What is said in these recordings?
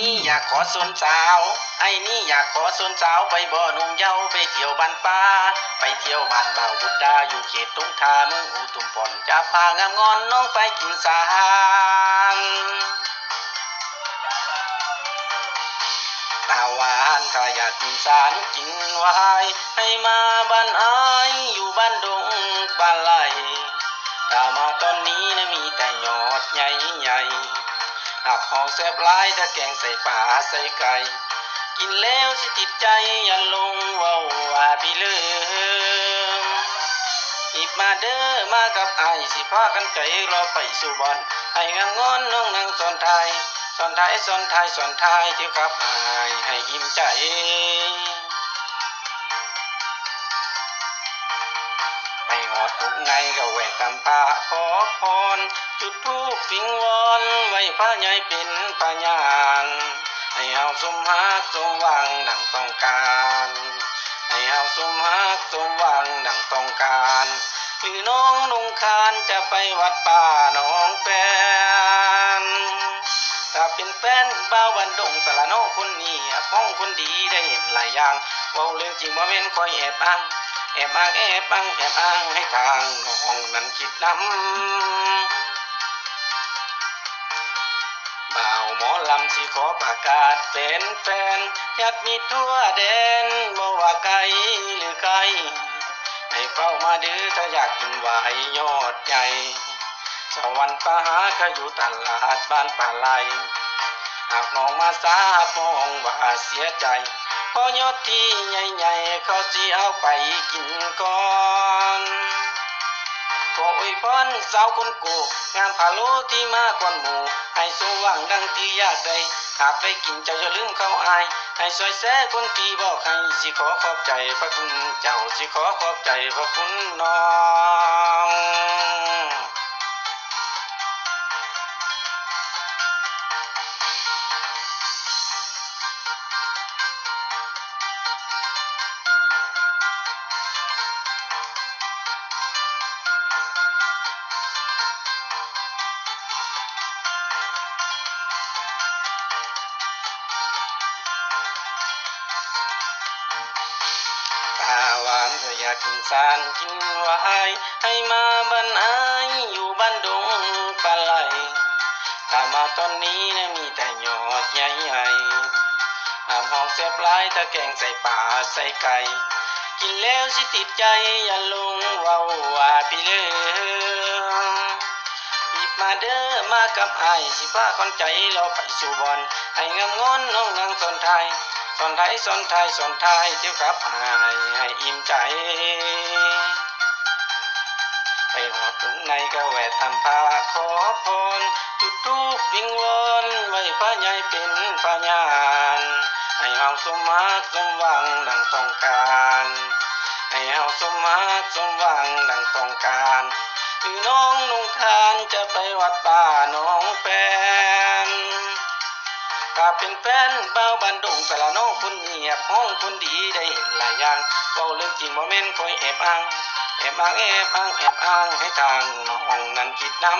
นี่อยากขอส่วนสาวไอ้นี่อยากขอส่วนสาวไปบ่อนุ่งเยาไปเที่ยวบ้านป่าไปเที่ยวบ้านบ่าวบุตรดาอยู่เขตตรงทาเมืองอุทุมพรจะพางามงอนน้องไปกินสารตาหวานถ้าอยากกินสารกินไว้ให้มาบ้านอ้ายอยู่บ้านดงปลาไหลถ้ามาตอนนี้นะมีแต่ยอดใหญ่ๆหักหองแซ่บหลายถ้าแกงใส่ปลาใส่ไก่กินแล้วสิติดใจอย่าลงว่าพี่เลิมหยิบมาเด้อมากับไอสิพากันใจรอไปสู่บอนให้งามงอนน้องนางสอนไทยสอนไทยสอนไทยสอนไทยเที่ยวกับไอให้อิ่มใจไปหอดทุกไงก็แหวกกำพาขอพรจุดธูปวิงวอนไว้พระใหญ่เป็นพญานให้เฮาสมฮักสมหวังดังต้องการให้เฮาสมฮักสมหวังดังต้องการหรือน้องนงคานจะไปวัดป่าหนองแปนถ้าเป็นแฟนบ่าวบันดงสละน้องคนนี้พ้องคนดีได้เห็นหลายอย่างเว้าเรื่องจริงว่าเว้นคอยแอบอ้างแอบอ้างแอบอ้างแอบอ้างให้ทางน้องนั้นคิดนำบ่าวหมอลำสิขอประกาศเป็นแฟนญาติมิตรทั่วแดนบ่ว่าไกลหรือไกลให้เฝ้ามาดื้อถ้าอยากกินหวายยอดใหญ่สวรรค์ปหาเขาอยู่ตลาดบ้านป่าไหลหากน้องมาสาบมองว่าเสียใจเพราะยอดที่ใหญ่ๆเขาสิเอาไปกินก่อนขออวยพรสาวคนกูงานพาโลที่มาก่อนหมู่ให้สมหวังดังที่อยากได้หากได้กินเจ้าอย่าลืมเข้าอายให้ซอยแซ่คนที่บอกให้สิขอขอบใจพระคุณเจ้าสิขอขอบใจพระคุณน้องตาหวานถ้าอยากกินสารกินไว้ให้มาบ้านอ้ายอยู่บ้านดงปลาไหลถ้ามาตอนนี้นะมีแต่ยอดใหญ่ๆหามหองแซ่บหลายถ้าแกงใส่ปลาใส่ไก่กินแล้วสิติดใจอย่าลงว่าพี่เลิมหยิบมาเด้อมากับไอสิพาคนใจเราไปสู่บอนให้งามงอนน้องนางสอนไทยสอนไทยสอนไทยสอนไทยเที่ยวกับอายให้อิ่มใจไปหอดถึงในก็แวะทำพาขอพรจุดธูปวิงวอนไว้พระใหญ่เป็นพญานให้เฮาสมฮักสมหวังดังต้องการให้เฮาสมฮักสมหวังดังต้องการคือน้องนงคานจะไปวัดป่าหนองแปนถ้าเป็นแฟนบ่าวบ้านดงสละน้องคนเงียบห้องคนดีได้เห็นหลายอย่างเว้าเรื่องจริงบ่แม่นคอยแอบอ้างแอบอ้างแอบอ้างแอบอ้างให้ทางน้องนั้นคิดนำ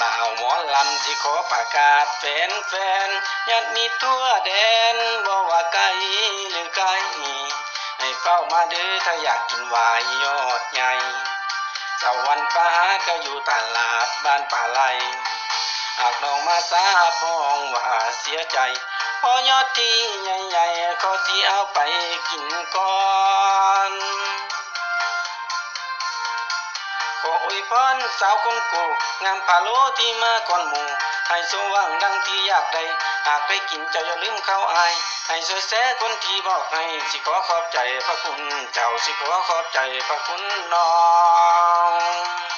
บ่าวหมอลำสิขอประกาศแฟนญาติมิตรทั่วแดนบ่ว่าไกลหรือไกลให้เฝ้ามาเด้อถ้าอยากกินหวายยอดใหญ่สวรรค์ปหาก็อยู่ตลาดบ้านป่าไหลหากน้องมาสาบมองว่าเสียใจเพราะยอดที่ใหญ่ๆเขาสิเอาไปกินก่อนขออวยพรสาวคนกูงามพาโลที่มาก่อนหมู่ให้สมหวังดังที่อยากได้หากได้กินเจ้าอย่าลืมเข้าอายให้สวยแซ่คนที่บอกให้สิขอขอบใจพระคุณเจ้าสิขอขอบใจพระคุณน้อง